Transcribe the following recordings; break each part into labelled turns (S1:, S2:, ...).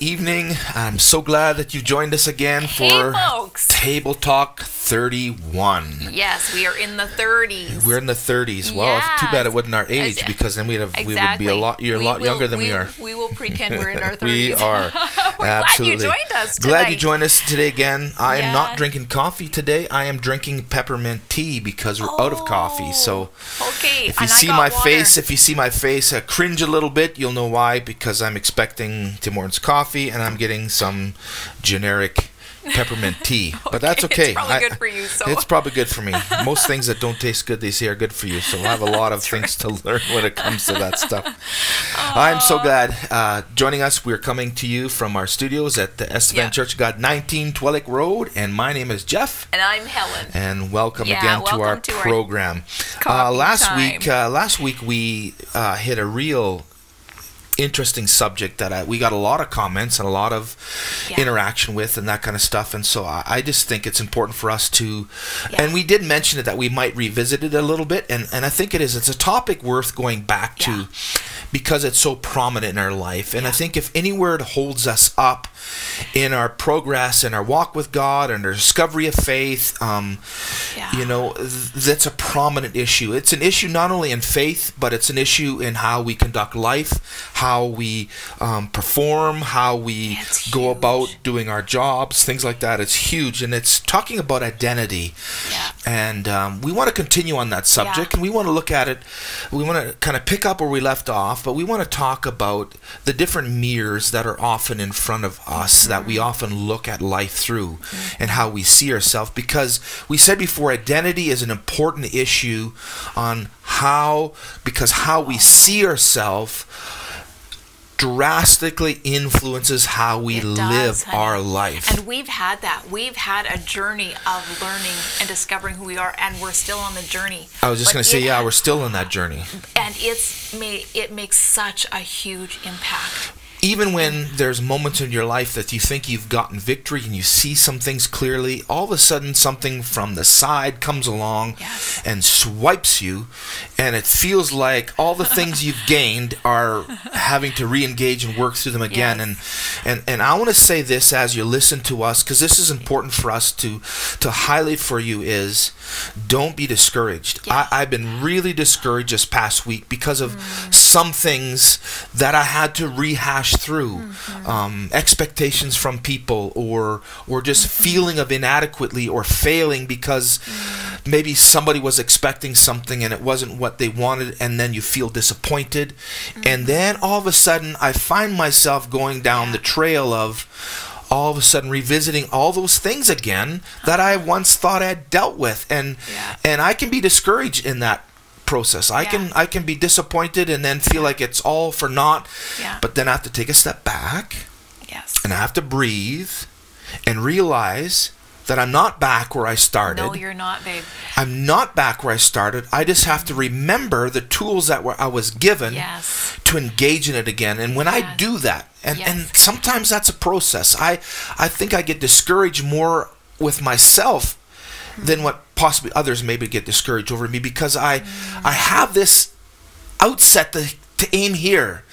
S1: evening. I'm so glad that you've joined us again for
S2: folks.
S1: Table Talk 31.
S2: Yes, we are in the 30s.
S1: We're in the 30s. Well, it's too bad it wasn't our age, because then we would be a lot younger than we are.
S2: We will pretend we're in our 30s.
S1: We are.
S2: We're
S1: Absolutely.
S2: glad you joined us today.
S1: Glad you joined us today again. I am not drinking coffee today. I am drinking peppermint tea because we're out of coffee. So
S2: okay.
S1: if you see my face, cringe a little bit, you'll know why, because I'm expecting Tim Hortons coffee and I'm getting some generic peppermint tea. But that's okay.
S2: It's probably good for you. So.
S1: It's probably good for me. Most things that don't taste good, they say are good for you. So I have a lot of things to learn when it comes to that stuff. I'm so glad. Joining us, we're coming to you from our studios at the Estevan Church of God, 19 Twillick Road. And my name is Geoff.
S2: And I'm Helen.
S1: And welcome again to our program. Last week we hit a real interesting subject that we got a lot of comments and a lot of interaction with and that kind of stuff, and so I just think it's important for us to and we did mention it that we might revisit it a little bit, and I think it's a topic worth going back to because it's so prominent in our life, and I think if anywhere it holds us up in our progress and our walk with God and our discovery of faith, you know, that's a prominent issue. It's an issue not only in faith, but it's an issue in how we conduct life, how we perform, how we go about doing our jobs, things like that. It's huge, and it's talking about identity. And we want to continue on that subject, and we want to look at it. We want to kind of pick up where we left off, but we want to talk about the different mirrors that are often in front of us that we often look at life through and how we see ourselves, because we said before, identity is an important issue on how we see ourselves drastically influences how we live our life.
S2: And we've had that. We've had a journey of learning and discovering who we are, and we're still on the journey.
S1: I was just going to say, we're still on that journey.
S2: And it makes such a huge impact.
S1: Even when there's moments in your life that you think you've gotten victory and you see some things clearly, all of a sudden something from the side comes along and swipes you, and it feels like all the things you've gained are having to re-engage and work through them again. And I want to say this as you listen to us, because this is important for us to highlight for you, is don't be discouraged. I've been really discouraged this past week because of some things that I had to rehash through, expectations from people, or just feeling of inadequately or failing because maybe somebody was expecting something and it wasn't what they wanted, and then you feel disappointed, and then all of a sudden I find myself going down the trail of all of a sudden revisiting all those things again that I once thought I had dealt with, and I can be discouraged in that process. I can be disappointed and then feel like it's all for naught, but then I have to take a step back, and I have to breathe and realize that I'm not back where I started.
S2: No, you're not, babe.
S1: I'm not back where I started. I just have to remember the tools that I was given to engage in it again. And when I do that, and sometimes that's a process. I think I get discouraged more with myself than what possibly others maybe get discouraged over me, because I have this outset to aim here.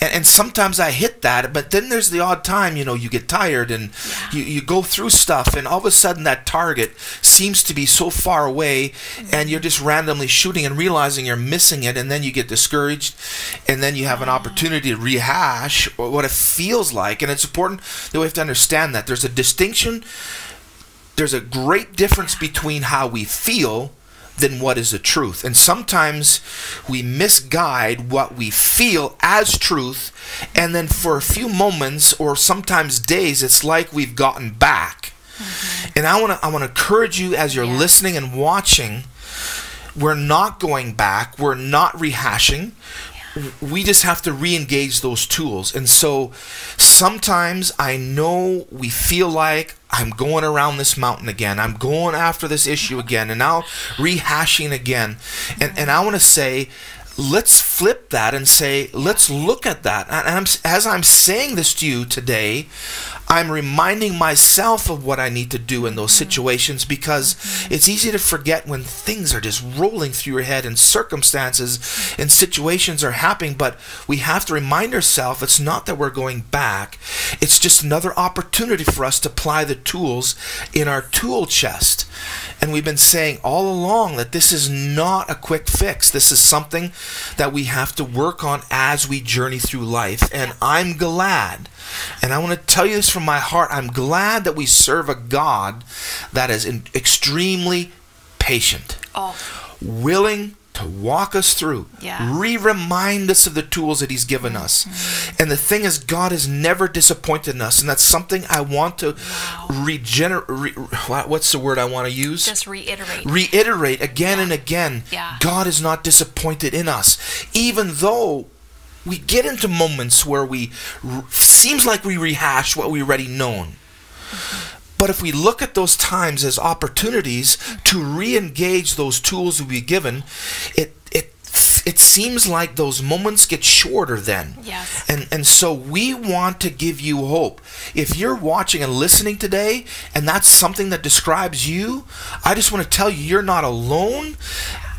S1: And sometimes I hit that, but then there's the odd time, you get tired and you go through stuff, and all of a sudden that target seems to be so far away, and you're just randomly shooting and realizing you're missing it, and then you get discouraged, and then you have an opportunity to rehash what it feels like. And it's important that we have to understand that there's a distinction. There's a great difference between how we feel than what is the truth. And sometimes we misguide what we feel as truth, and then for a few moments or sometimes days, it's like we've gotten back. And I want to encourage you, as you're listening and watching, we're not going back, we're not rehashing. We just have to re-engage those tools. And so sometimes I know we feel like I'm going around this mountain again. I'm going after this issue again, and now rehashing again. And I want to say, let's flip that and say, let's look at that. And as I'm saying this to you today, I'm reminding myself of what I need to do in those situations, because it's easy to forget when things are just rolling through your head and circumstances and situations are happening. But we have to remind ourselves it's not that we're going back. It's just another opportunity for us to apply the tools in our tool chest. And we've been saying all along that this is not a quick fix. This is something that we have to work on as we journey through life. And I'm glad, and I want to tell you this from my heart, I'm glad that we serve a God that is extremely patient, willing to walk us through, remind us of the tools that he's given us. And the thing is, God has never disappointed in us, and that's something I want to what's the word I want to use?
S2: Just reiterate.
S1: Reiterate again and again. God is not disappointed in us, even though we get into moments where we seems like we rehash what we already known. But if we look at those times as opportunities to re-engage those tools we've been given, it seems like those moments get shorter then. And so we want to give you hope. If you're watching and listening today, and that's something that describes you, I just want to tell you, you're not alone.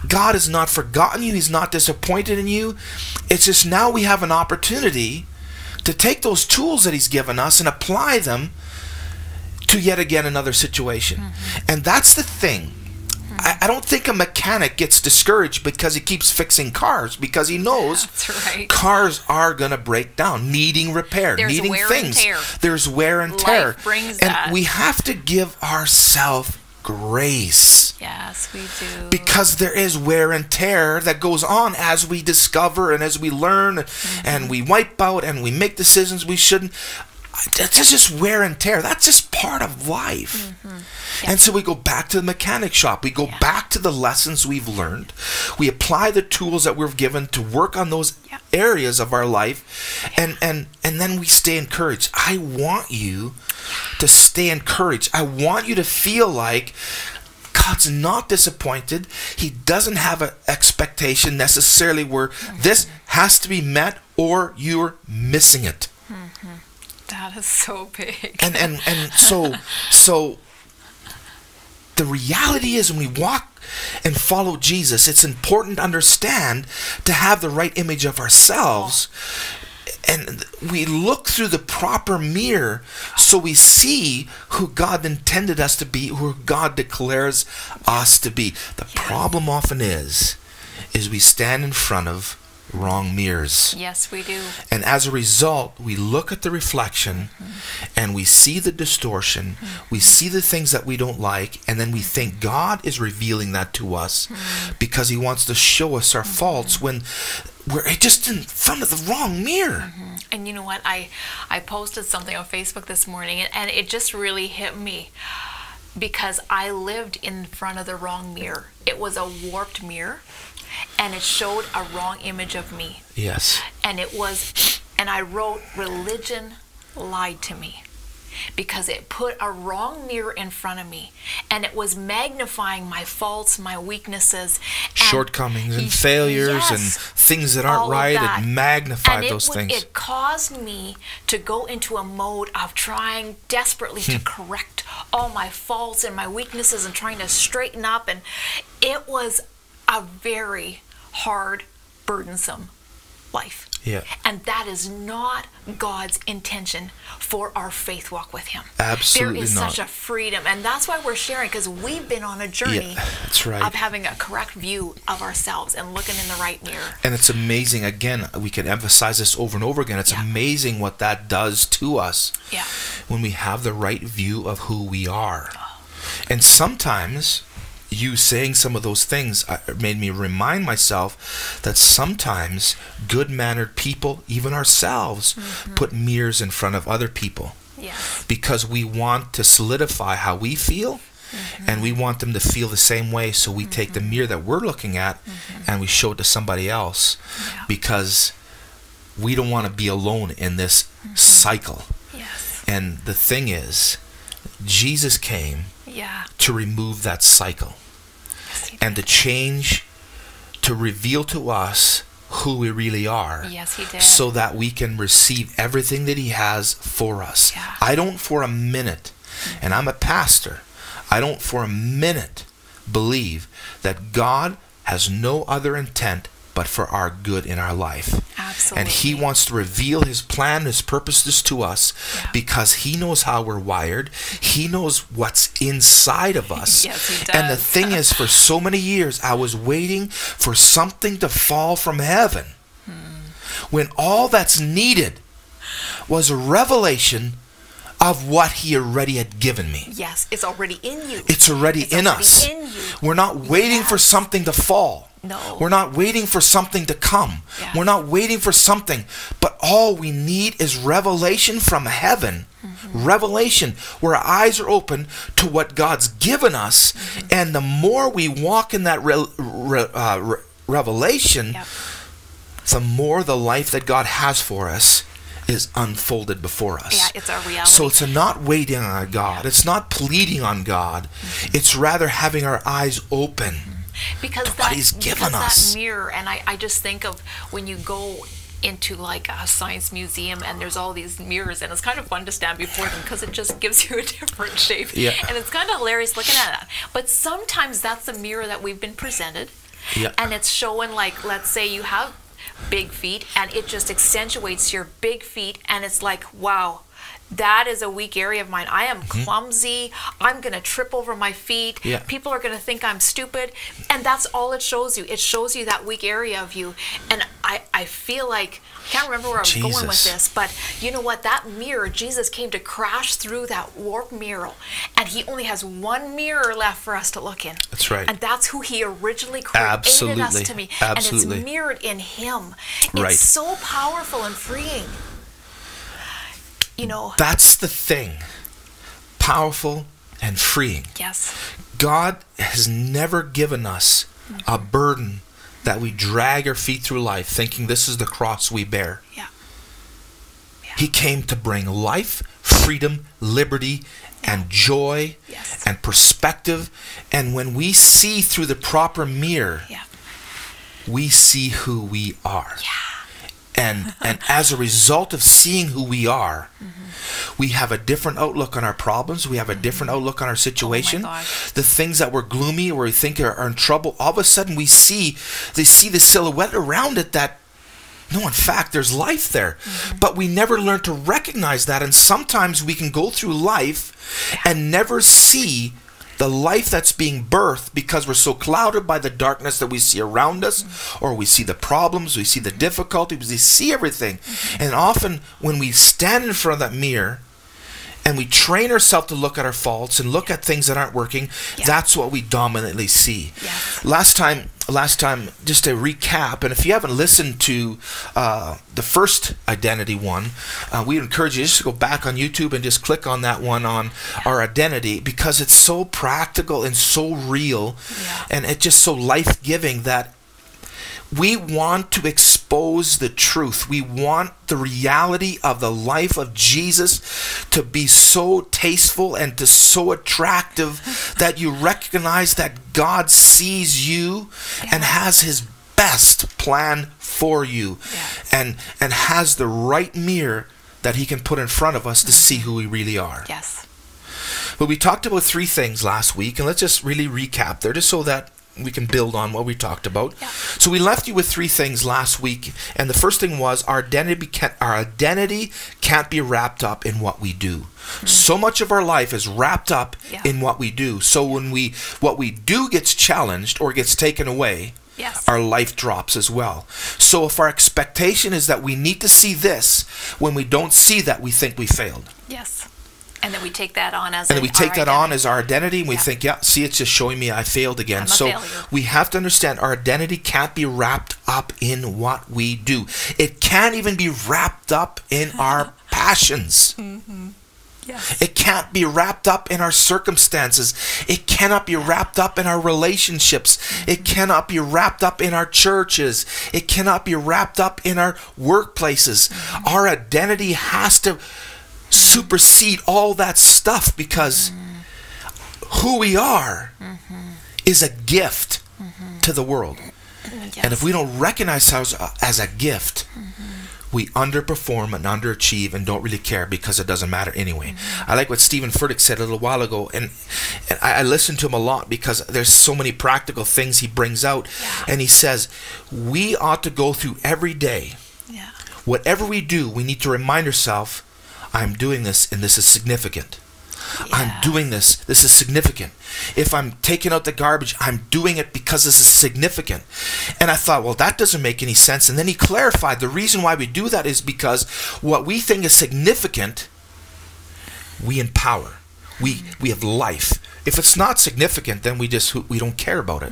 S1: God has not forgotten you. He's not disappointed in you. It's just now we have an opportunity to take those tools that he's given us and apply them to yet again another situation. And that's the thing. I don't think a mechanic gets discouraged because he keeps fixing cars, because he knows cars are going to break down, needing repair, needing things. There's wear and tear.
S2: Life brings
S1: and
S2: that.
S1: We have to give ourselves grace.
S2: Yes, we do.
S1: Because there is wear and tear that goes on as we discover and as we learn and we wipe out and we make decisions we shouldn't. That's just wear and tear. That's just part of life. And so we go back to the mechanic shop. We go back to the lessons we've learned. We apply the tools that we're given to work on those areas of our life. And then we stay encouraged. I want you to stay encouraged. I want you to feel like God's not disappointed. He doesn't have an expectation necessarily where this has to be met or you're missing it.
S2: That is so big.
S1: And so the reality is, when we walk and follow Jesus, it's important to understand to have the right image of ourselves. And we look through the proper mirror so we see who God intended us to be, who God declares us to be. The problem often is we stand in front of wrong mirrors.
S2: Yes, we do.
S1: And as a result, we look at the reflection and we see the distortion. We see the things that we don't like, and then we think God is revealing that to us because he wants to show us our faults when we're just in front of the wrong mirror.
S2: And you know what? I posted something on Facebook this morning, and it just really hit me because I lived in front of the wrong mirror. It was a warped mirror. And it showed a wrong image of me.
S1: Yes.
S2: And I wrote, religion lied to me, because it put a wrong mirror in front of me, and it was magnifying my faults, my weaknesses,
S1: shortcomings and failures and things that aren't right. It magnified those things.
S2: It caused me to go into a mode of trying desperately to correct all my faults and my weaknesses and trying to straighten up, and it was a very hard, burdensome life. And that is not God's intention for our faith walk with him.
S1: Absolutely
S2: not. There is
S1: not.
S2: such a freedom, and that's why we're sharing, because we've been on a journey of having a correct view of ourselves and looking in the right mirror.
S1: And it's amazing, again, we can emphasize this over and over again, it's amazing what that does to us when we have the right view of who we are. And sometimes you saying some of those things made me remind myself that sometimes good-mannered people, even ourselves, put mirrors in front of other people. Because we want to solidify how we feel, and we want them to feel the same way, so we take the mirror that we're looking at and we show it to somebody else, because we don't want to be alone in this cycle. And the thing is, Jesus came to remove that cycle and to change, to reveal to us who we really are.
S2: Yes, he did.
S1: So that we can receive everything that he has for us.
S2: Yeah.
S1: I don't for a minute, and I'm a pastor, I don't for a minute believe that God has no other intent but for our good in our life.
S2: Absolutely.
S1: And he wants to reveal his plan, his purposes to us, because he knows how we're wired. He knows what's inside of us.
S2: Yes, he does.
S1: And the thing is, for so many years, I was waiting for something to fall from heaven, when all that's needed was a revelation of what he already had given me.
S2: Yes, it's already in you.
S1: It's already in us.
S2: In you.
S1: We're not waiting for something to fall.
S2: No.
S1: We're not waiting for something to come.
S2: Yes.
S1: We're not waiting for something. But all we need is revelation from heaven. Revelation, where our eyes are open to what God's given us. And the more we walk in that revelation, the more the life that God has for us is unfolded before us.
S2: Yeah, it's our reality.
S1: So it's not waiting on God. It's not pleading on God. It's rather having our eyes open.
S2: Because
S1: what he's given us.
S2: That mirror, and I just think of when you go into like a science museum and there's all these mirrors, and it's kind of fun to stand before them because it just gives you a different shape.
S1: Yeah.
S2: And it's kind of hilarious looking at that. But sometimes that's the mirror that we've been presented.
S1: Yeah.
S2: And it's showing, like, let's say you have big feet and it just accentuates your big feet, and it's like, wow, that is a weak area of mine. I am clumsy. I'm going to trip over my feet.
S1: Yeah.
S2: People are going to think I'm stupid. And that's all it shows you. It shows you that weak area of you. And I feel like, I can't remember where I was going with this, but you know what? That mirror, Jesus came to crash through that warped mirror. And he only has one mirror left for us to look in.
S1: That's right.
S2: And that's who he originally created us to be.
S1: Absolutely.
S2: And it's mirrored in him.
S1: Right.
S2: It's so powerful and freeing. You know,
S1: that's the thing. Powerful and freeing.
S2: Yes.
S1: God has never given us a burden that we drag our feet through life thinking this is the cross we bear.
S2: Yeah.
S1: He came to bring life, freedom, liberty, and joy, and perspective. And when we see through the proper mirror, we see who we are.
S2: Yeah.
S1: And as a result of seeing who we are, we have a different outlook on our problems. We have a different outlook on our situation.
S2: Oh my gosh.
S1: The things that were gloomy or we think are in trouble, all of a sudden they see the silhouette around it that, no, in fact, there's life there. But we never learn to recognize that. And sometimes we can go through life and never see the life that's being birthed because we're so clouded by the darkness that we see around us, or we see the problems, we see the difficulties, we see everything. And often when we stand in front of that mirror and we train ourselves to look at our faults and look at things that aren't working, that's what we dominantly see. Last time, just to recap, and if you haven't listened to the first identity one, we encourage you just to go back on YouTube and just click on that one on our identity, because it's so practical and so real, and it's just so life-giving that we want to expose the truth. We want the reality of the life of Jesus to be so tasteful and to so attractive that you recognize that God sees you and has his best plan for you, and has the right mirror that he can put in front of us to see who we really are.
S2: Yes.
S1: But we talked about 3 things last week, and let's just really recap there just so that we can build on what we talked about. So we left you with 3 things last week, and the first thing was our identity can't be wrapped up in what we do. So much of our life is wrapped up in what we do. So when what we do gets challenged or gets taken away, our life drops as well. So if our expectation is that we need to see this, when we don't see that, we think we failed.
S2: Yes. And then we take that on as
S1: our identity, and we think, see, it's just showing me I failed again. So we have to understand our identity can't be wrapped up in what we do. It can't even be wrapped up in our passions.
S2: Yes.
S1: It can't be wrapped up in our circumstances. It cannot be wrapped up in our relationships. It cannot be wrapped up in our churches. It cannot be wrapped up in our workplaces. Our identity has to supersede all that stuff, because who we are is a gift to the world.
S2: Yes.
S1: And if we don't recognize ourselves as a gift, we underperform and underachieve and don't really care because it doesn't matter anyway. I like what Stephen Furtick said a little while ago, and I listen to him a lot because there's so many practical things he brings out. And he says, we ought to go through every day. Whatever we do, we need to remind ourselves, I'm doing this and this is significant. I'm doing this. This is significant. If I'm taking out the garbage, I'm doing it because this is significant. And I thought, well, that doesn't make any sense. And then he clarified the reason why we do that is because what we think is significant, we empower. We have life. If it's not significant, then we don't care about it.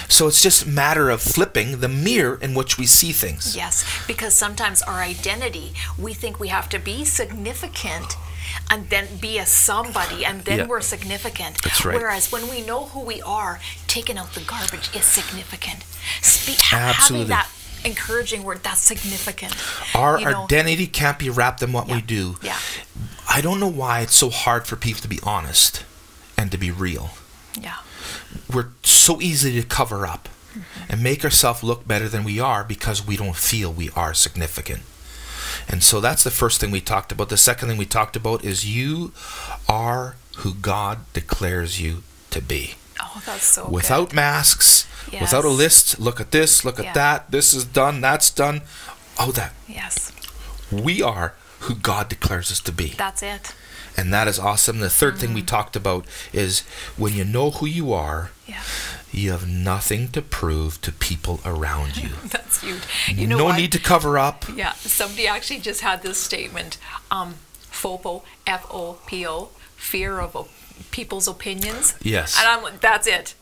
S1: So it's just a matter of flipping the mirror in which we see things.
S2: Yes, because sometimes our identity, we think we have to be significant and then be a somebody, and then we're significant.
S1: That's right.
S2: Whereas when we know who we are, taking out the garbage is significant.
S1: Absolutely.
S2: Having that encouraging word, that's significant.
S1: Our identity can't be wrapped in what we do. I don't know why it's so hard for people to be honest and to be real. We're so easy to cover up and make ourselves look better than we are because we don't feel we are significant. And so that's the first thing we talked about. The second thing we talked about is you are who God declares you to be.
S2: Oh, that's so
S1: without
S2: good.
S1: Masks, without a list, look at this, look at that, this is done, that's done. Oh, that.
S2: Yes.
S1: We are who God declares us to be.
S2: That's it.
S1: And that is awesome. The third thing we talked about is when you know who you are, you have nothing to prove to people around you.
S2: That's huge.
S1: No need to cover up.
S2: Yeah, somebody actually just had this statement, FOPO, F-O-P-O, fear of people's opinions.
S1: Yes.
S2: And I'm like, that's it.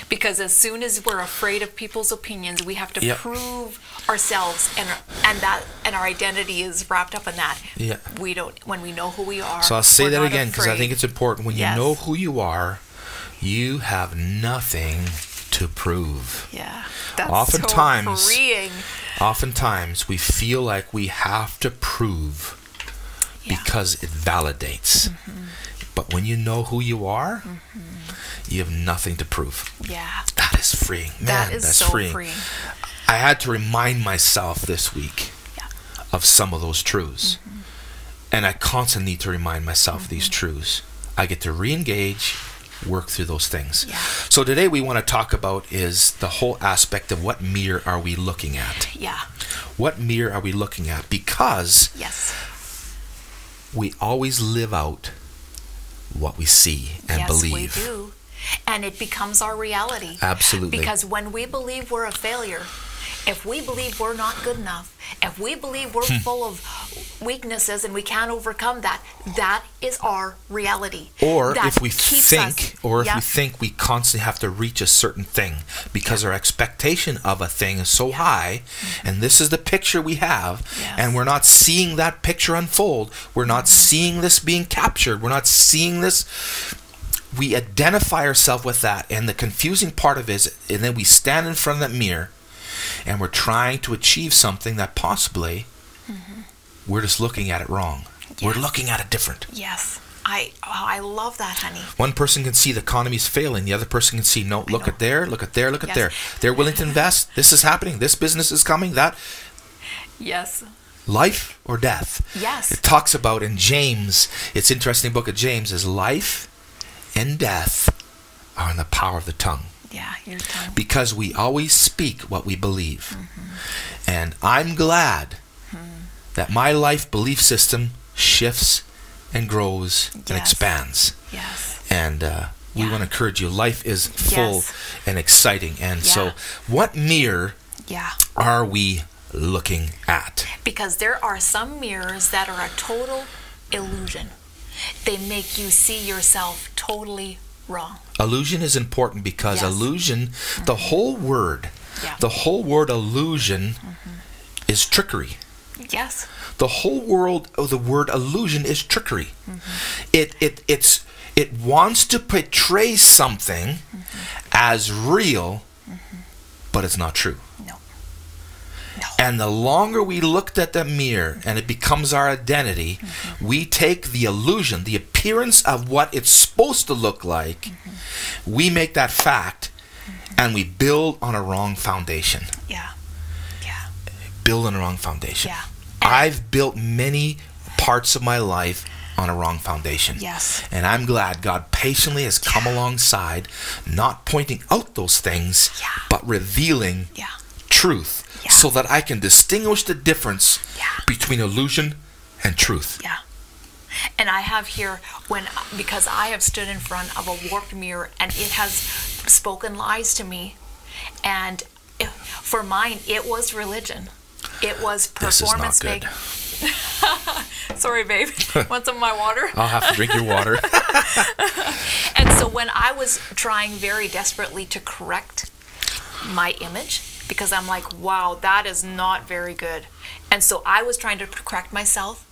S2: Because as soon as we're afraid of people's opinions, we have to prove ourselves, and our identity is wrapped up in that. We don't, when we know who we are.
S1: So I'll say that again because I think it's important. When you know who you are, you have nothing to prove.
S2: That's
S1: oftentimes,
S2: so freeing.
S1: Oftentimes we feel like we have to prove because it validates. But when you know who you are, you have nothing to prove. That is freeing. Man, that's
S2: so freeing.
S1: I had to remind myself this week of some of those truths. And I constantly need to remind myself of these truths. I get to re-engage, work through those things. So today we want to talk about is the whole aspect of what mirror are we looking at? What mirror are we looking at? Because we always live out what we see and believe.
S2: Yes, we do. And it becomes our reality.
S1: Absolutely.
S2: Because when we believe we're a failure, if we believe we're not good enough, if we believe we're full of weaknesses and we can't overcome that, that is our reality.
S1: Or if we think we constantly have to reach a certain thing because our expectation of a thing is so high, and this is the picture we have, and we're not seeing that picture unfold, we're not seeing this being captured, we're not seeing this. We identify ourselves with that, and the confusing part of it is, and then we stand in front of that mirror and we're trying to achieve something that possibly we're just looking at it wrong. We're looking at it different.
S2: I love that, honey.
S1: One person can see the economy's failing, the other person can see, no, look at there, look at there, look at there. They're willing to invest. This is happening. This business is coming. That. Life or death. It talks about in James, it's interesting book of James, is life and death are in the power of the tongue.
S2: Your tongue.
S1: Because we always speak what we believe. And I'm glad that my life belief system shifts and grows and expands. And we want to encourage you. Life is full and exciting. And so what mirror are we looking at?
S2: Because there are some mirrors that are a total illusion. They make you see yourself totally wrong.
S1: Illusion is important because illusion, the whole word illusion is trickery. The whole world of the word illusion is trickery. It wants to portray something as real, but it's not true. And the longer we looked at the mirror and it becomes our identity, we take the illusion, the appearance of what it's supposed to look like, we make that fact, and we build on a wrong foundation.
S2: Yeah. Yeah.
S1: Build on a wrong foundation.
S2: Yeah.
S1: I've built many parts of my life on a wrong foundation.
S2: Yes.
S1: And I'm glad God patiently has come alongside, not pointing out those things, but revealing truth, so that I can distinguish the difference between illusion and truth.
S2: Yeah. And I have here, because I have stood in front of a warped mirror and it has spoken lies to me. And for mine, it was religion. It was performance.
S1: This is not good.
S2: Sorry, babe. Want some of my water?
S1: I'll have to drink your water.
S2: And so when I was trying very desperately to correct my image, because I'm like, wow, that is not very good. And so I was trying to correct myself,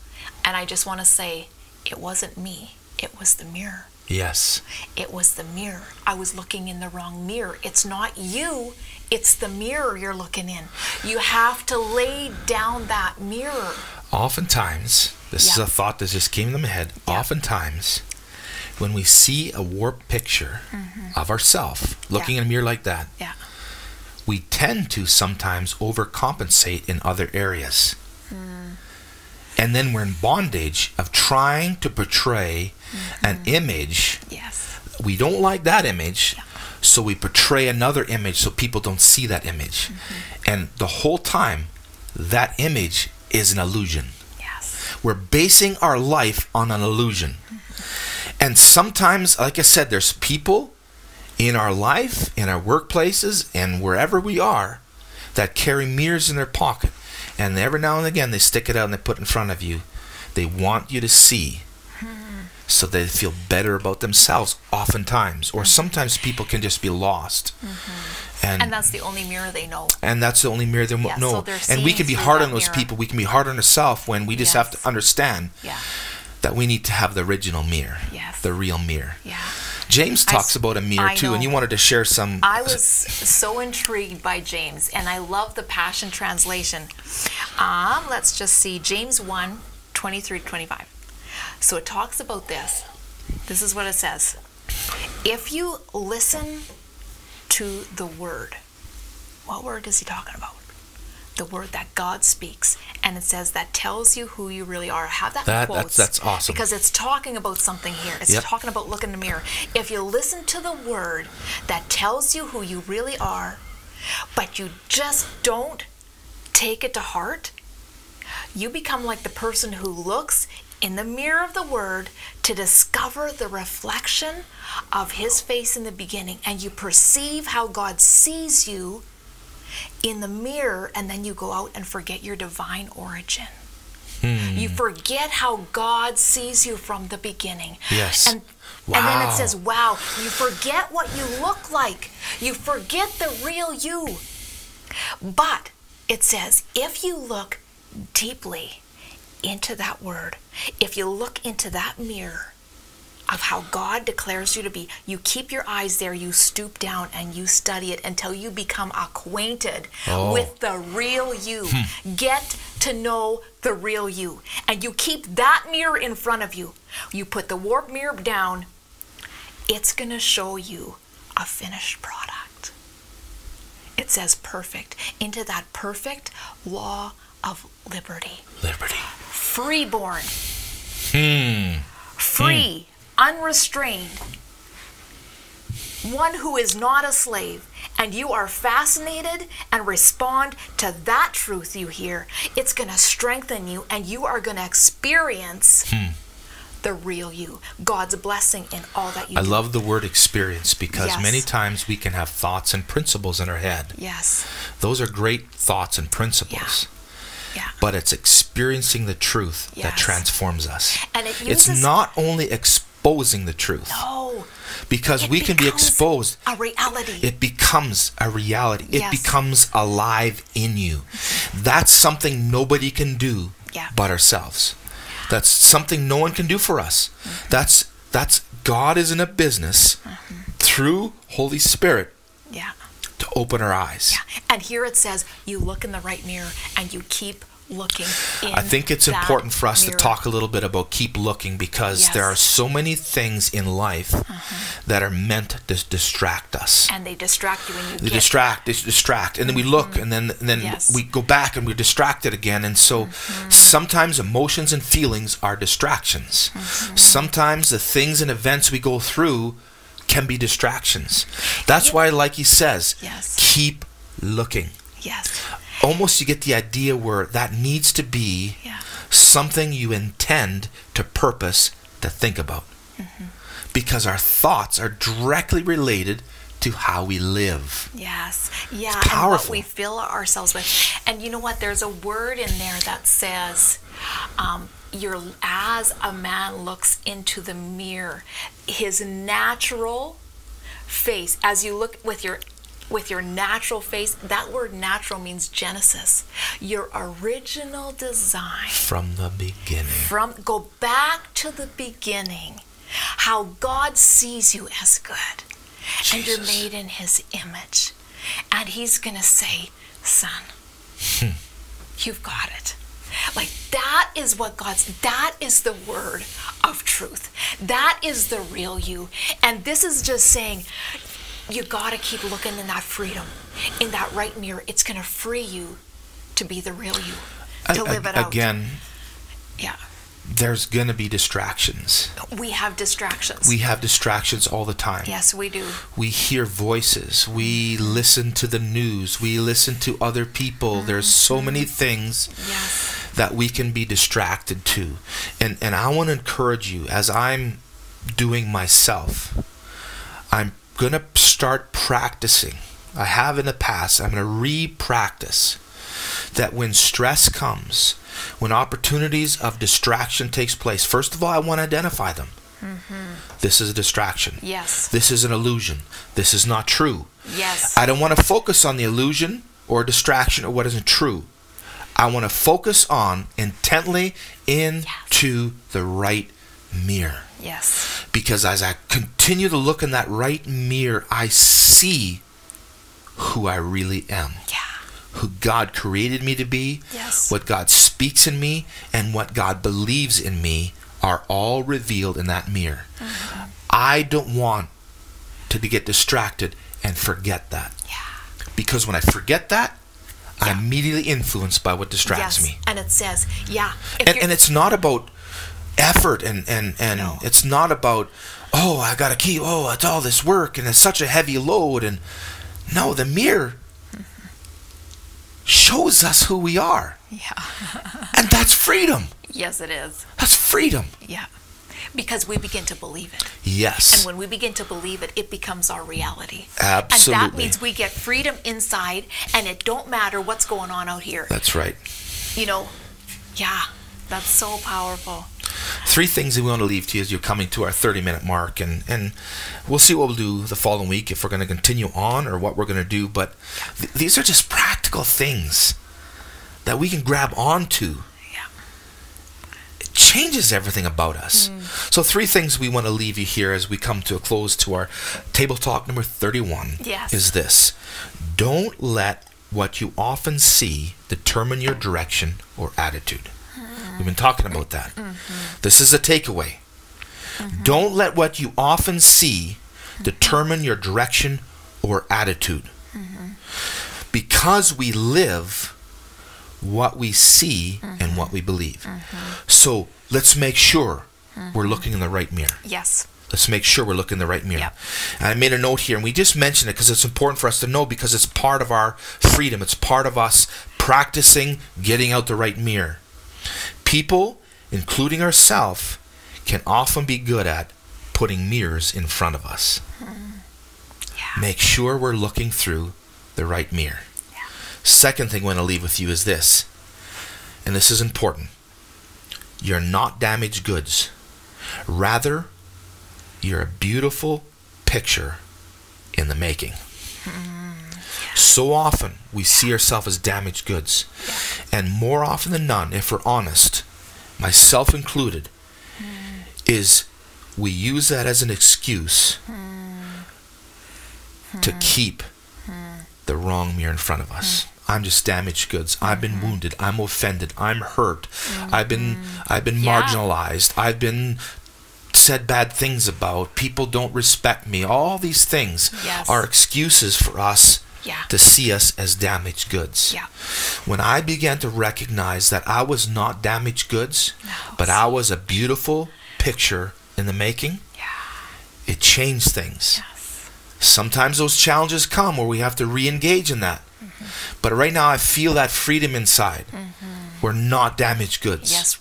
S2: and I just want to say, it wasn't me. It was the mirror.
S1: Yes.
S2: It was the mirror. I was looking in the wrong mirror. It's not you. It's the mirror you're looking in. You have to lay down that mirror.
S1: Oftentimes, this is a thought that just came to my head. Oftentimes, when we see a warped picture of ourselves, looking in a mirror like that, we tend to sometimes overcompensate in other areas. And then we're in bondage of trying to portray an image. We don't like that image, so we portray another image so people don't see that image. And the whole time, that image is an illusion. We're basing our life on an illusion. And sometimes, like I said, there's people in our life, in our workplaces, and wherever we are, that carry mirrors in their pocket. And every now and again, they stick it out and they put it in front of you. They want you to see, so they feel better about themselves oftentimes. Or sometimes people can just be lost. And that's the only mirror they know. And that's the only mirror they know. So and we can be hard on those people. We can be hard on ourselves when we just have to understand that we need to have the original mirror, the real mirror. James talks about a mirror too, and you wanted to share some.
S2: I was so intrigued by James, and I love the Passion Translation. Let's just see, James 1, 23-25. So it talks about this. This is what it says. If you listen to the word, what word is he talking about? The word that God speaks, and it says that tells you who you really are. I have that in quotes.
S1: That's awesome.
S2: Because it's talking about something here. It's talking about looking in the mirror. If you listen to the word that tells you who you really are, but you just don't take it to heart, you become like the person who looks in the mirror of the word to discover the reflection of his face in the beginning, and you perceive how God sees you in the mirror, and then you go out and forget your divine origin. You forget how God sees you from the beginning. And then it says, wow, you forget what you look like. You forget the real you. But it says, if you look deeply into that word, if you look into that mirror of how God declares you to be, you keep your eyes there, you stoop down and you study it until you become acquainted with the real you. Get to know the real you. And you keep that mirror in front of you. You put the warped mirror down, it's going to show you a finished product. It says perfect. Into that perfect law of liberty. Freeborn. Free. Unrestrained, one who is not a slave, and you are fascinated and respond to that truth you hear, it's going to strengthen you, and you are going to experience the real you, God's blessing in all that you do. I
S1: love the word experience, because many times we can have thoughts and principles in our head. Those are great thoughts and principles. But it's experiencing the truth that transforms us. And it's not only exposing the truth. Because we can be exposed.
S2: A reality.
S1: It becomes a reality. It becomes alive in you. That's something nobody can do but ourselves. That's something no one can do for us. That's God is in a business through Holy Spirit to open our eyes.
S2: And here it says, you look in the right mirror and you keep looking in
S1: I think it's important for us
S2: mirror.
S1: to talk a little bit about keep looking, because there are so many things in life that are meant to distract us.
S2: And they distract you when you
S1: They distract. And then we look, and then we go back and we're distracted again. And so sometimes emotions and feelings are distractions. Sometimes the things and events we go through can be distractions. That's why, like he says, keep looking.
S2: Yes.
S1: Almost you get the idea where that needs to be something you intend to purpose to think about. Because our thoughts are directly related to how we live.
S2: Yes. Yeah.
S1: It's powerful.
S2: And what we fill ourselves with. And you know what? There's a word in there that says, as a man looks into the mirror, his natural face, as you look with your natural face, that word natural means Genesis, your original design.
S1: From the beginning.
S2: Go back to the beginning, how God sees you as good. Jesus. And you're made in his image. And he's going to say, son, you've got it. Like, that is that is the word of truth. That is the real you. And this is just saying, you got to keep looking in that freedom, in that right mirror. It's going to free you to be the real you, to live it out.
S1: Again,
S2: yeah.
S1: There's going to be distractions.
S2: We have distractions.
S1: We have distractions all the time.
S2: Yes, we do.
S1: We hear voices. We listen to the news. We listen to other people. There's so many things that we can be distracted to. And I want to encourage you, as I'm doing myself, I'm going to start practicing. I have in the past. I'm going to re-practice that when stress comes, when opportunities of distraction takes place, first of all, I want to identify them. This is a distraction.
S2: Yes.
S1: This is an illusion. This is not true.
S2: Yes.
S1: I don't want to focus on the illusion or distraction or what isn't true. I want to focus on intently into the right mirror.
S2: Yes.
S1: Because as I continue to look in that right mirror, I see who I really am.
S2: Yeah.
S1: Who God created me to be, what God speaks in me, and what God believes in me are all revealed in that mirror. I don't want to get distracted and forget that. Yeah. Because when I forget that, I'm immediately influenced by what distracts me.
S2: And it says,
S1: and it's not about effort and
S2: no.
S1: It's not about, I got to keep, it's all this work and it's such a heavy load. And no, the mirror shows us who we are.
S2: Yeah.
S1: And that's freedom.
S2: Yes, it is.
S1: That's freedom.
S2: Yeah. Because we begin to believe it.
S1: Yes.
S2: And when we begin to believe it, it becomes our reality.
S1: Absolutely.
S2: And that means we get freedom inside, and it don't matter what's going on out here.
S1: That's right.
S2: That's so powerful.
S1: 3 things that we want to leave to you as you're coming to our 30-minute mark, and we'll see what we'll do the following week, if we're going to continue on or what we're going to do, but these are just practical things that we can grab onto.
S2: Yeah.
S1: It changes everything about us. So 3 things we want to leave you here as we come to a close to our Table Talk number 31 is this. Don't let what you often see determine your direction or attitude. We've been talking about that. This is a takeaway. Don't let what you often see determine your direction or attitude. Because we live what we see and what we believe. So let's make sure we're looking in the right mirror.
S2: Yes.
S1: Let's make sure we're looking in the right mirror. And I made a note here, and we just mentioned it because it's important for us to know, because it's part of our freedom. It's part of us practicing getting out the right mirror. People, including ourselves, can often be good at putting mirrors in front of us. Make sure we're looking through the right mirror. Second thing I want to leave with you is this, and this is important. You're not damaged goods. Rather, you're a beautiful picture in the making. So often we see ourselves as damaged goods. And more often than none, if we're honest, myself included, is we use that as an excuse to keep the wrong mirror in front of us. I'm just damaged goods. I've been wounded. I'm offended. I'm hurt. I've been marginalized. I've been said bad things about. People don't respect me. All these things are excuses for us to see us as damaged goods. When I began to recognize that I was not damaged goods, but I was a beautiful picture in the making, it changed things. Sometimes those challenges come where we have to re-engage in that. But right now I feel that freedom inside. We're not damaged goods.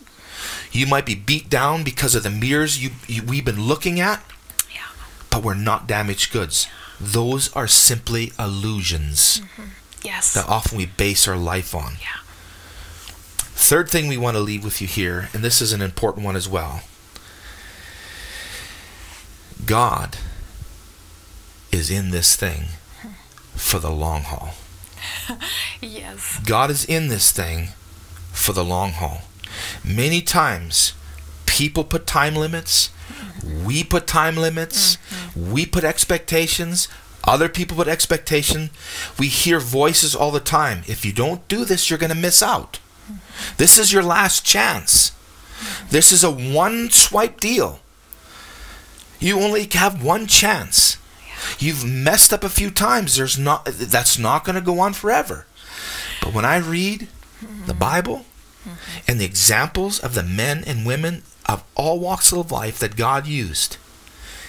S1: You might be beat down because of the mirrors we've been looking at, but we're not damaged goods. Those are simply illusions that often we base our life on. Third thing we want to leave with you here, and this is an important one as well. God is in this thing for the long haul. God is in this thing for the long haul. Many times people put time limits, we put time limits, we put expectations, other people put expectation. We hear voices all the time. If you don't do this, you're going to miss out. This is your last chance. This is a one swipe deal. You only have one chance. You've messed up a few times. That's not going to go on forever. But when I read the Bible and the examples of the men and women of all walks of life that God used,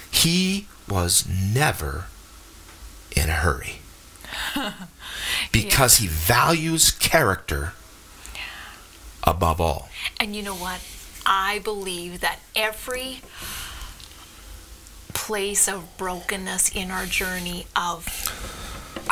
S1: He was never in a hurry. Because He values character above all.
S2: And you know what? I believe that every place of brokenness in our journey of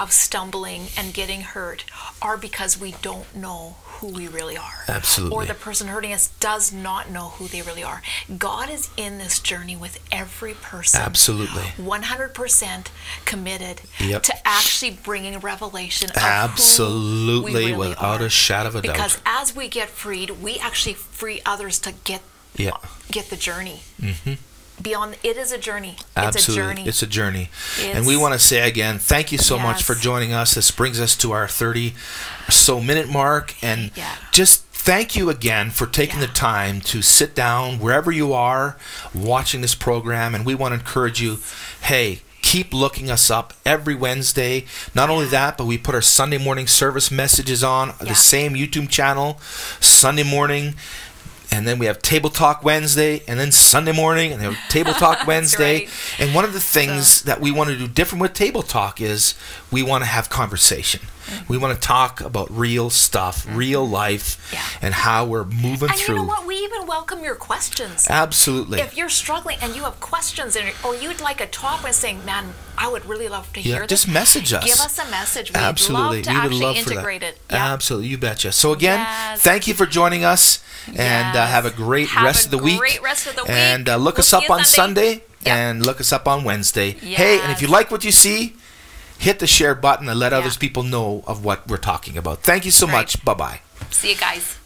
S2: stumbling and getting hurt are because we don't know who we really are.
S1: Absolutely.
S2: Or the person hurting us does not know who they really are. God is in this journey with every person.
S1: Absolutely.
S2: 100% committed to actually bringing revelation of
S1: Absolutely,
S2: who we really
S1: without
S2: are.
S1: a shadow of a doubt.
S2: Because as we get freed, we actually free others to get the journey. Beyond, it is a journey.
S1: Absolutely. It's a journey. And we want to say again, thank you so much for joining us. This brings us to our 30 or so minute mark. And just thank you again for taking the time to sit down wherever you are watching this program. And we want to encourage you, hey, keep looking us up every Wednesday. Not only that, but we put our Sunday morning service messages on the same YouTube channel, Sunday morning. And then we have Table Talk Wednesday, and then Sunday morning, and then Table Talk Wednesday. And one of the things that we want to do different with Table Talk is we want to have conversation. We want to talk about real stuff, real life, and how we're moving through.
S2: And you know what? We even welcome your questions.
S1: Absolutely.
S2: If you're struggling and you have questions, or you'd like a topic and saying, man, I would really love to hear this.
S1: Just message us.
S2: Give us a message. We'd
S1: Absolutely.
S2: love to actually integrate it.
S1: Absolutely. You betcha. So again, thank you for joining us, and have a great rest of the week. And look us up on Sunday and look us up on Wednesday. Hey, and if you like what you see, hit the share button and let other people know of what we're talking about. Thank you so much. Bye-bye.
S2: See you guys.